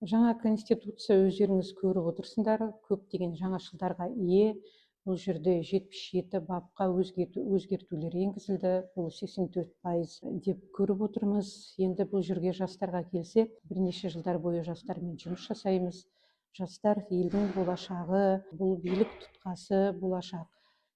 Жаңа конституция өздеріңіз көріп отырсыңдар, көптеген жаңашылдарға ие. Бұл жерде 77 бапқа өзгертулер енгізілді. Бұл 84% деп көріп отырмыз. Енді бұл жерге жастарға келсек, бірнеше жылдар бойы жастармен жұмыс жасаймыз. Жастар елдің болашағы, бұл билік тұтқасы болашақ.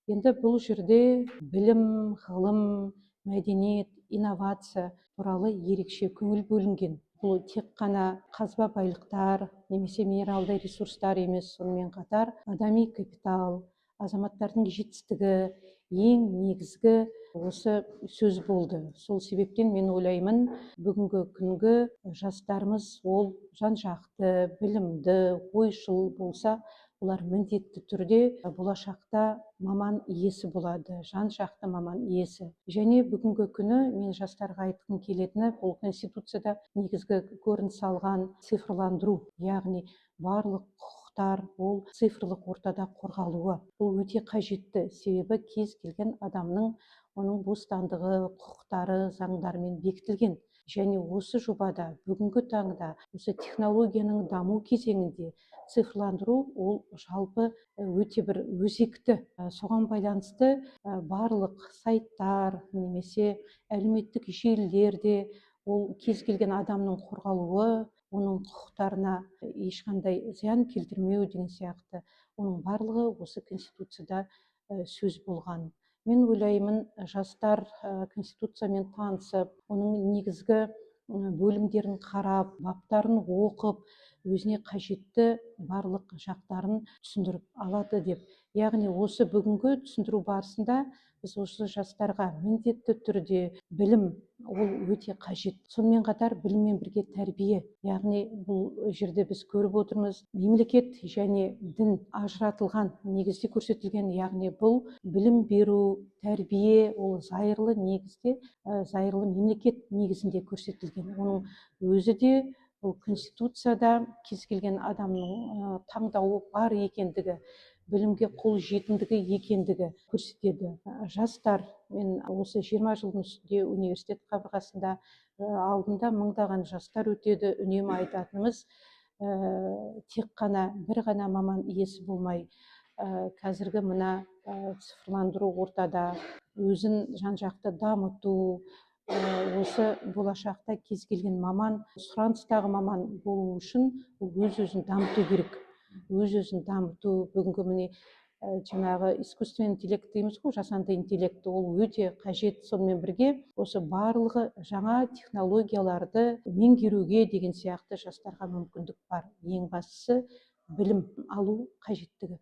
Енді бұл жерде білім, ғылым, мәдениет, инновация туралы ерекше көңіл бөлінген. Бұл тек қана қазба байлықтар немесе минералды ресурстар емес, сонымен қатар адами капитал, азаматтардың жетістігі, ең негізгі осы сөз болды. Сол себептен мен ойлаймын, бүгінгі күнгі жастарымыз ол жан-жақты, білімді, ойшыл болса, олар міндетті түрде болашақта маман иесі болады, жан-жақты маман иесі. Және бүгінгі күні мен жастарға айтқым келетіні, бұл конституцияда негізгі көрініс алған цифрландыру, яғни барлық құқықтар ол цифрлық ортада қорғалуы. Бұл өте қажетті, себебі кез келген адамның оның бостандығы, құқықтары заңдармен бекітілген. Және осы жобада бүгінгі таңда осы технологияның даму кезеңінде цифрландыру ол жалпы өте бір өзекті. Соған байланысты барлық сайттар немесе әлеуметтік желілерде ол кез келген адамның қорғалуы, оның құқықтарына ешқандай зиян келтірмеу деген сияқты, оның барлығы осы конституцияда сөз болған. Мен ойлаймын, жастар конституциямен танысып, оның негізгі бөлімдерін қарап, баптарын оқып, өзіне қажетті барлық жақтарын түсіндіріп алады деп. Яғни осы бүгінгі түсіндіру барысында біз осы жастарға міндетті түрде білім ол өте қажет. Сонымен қатар біліммен бірге тәрбие. Яғни бұл жерде біз көріп отырмыз, мемлекет және дін ажыратылған, негізде көрсетілген. Яғни бұл білім беру, тәрбие ол зайырлы негізде, зайырлы мемлекет негізінде көрсетілген. Оның өзі де бұл конституцияда кез келген адамның таңдауы бар екендігі, білімге қол жетімдігі екендігі көрсетеді. Жастар, мен осы 20 жылдың үстінде университет қабырғасында алдында мыңдаған жастар өтеді. Үнемі айтатынымыз, тек қана бір ғана маман иесі болмай, қазіргі мына цифрландыру ортада өзін жан-жақты дамыту, осы болашақта кез келген маман, сұраныстағы маман болу үшін өз-өзін дамыту керек. Өз-өзін дамыту, бүгінгі міне жаңағы искусственный интеллект дейміз ғой, жасанды интеллект, ол өте қажет. Сонымен бірге осы барлығы жаңа технологияларды меңгеруге деген сияқты жастарға мүмкіндік бар. Ең бастысы білім алу қажеттігі.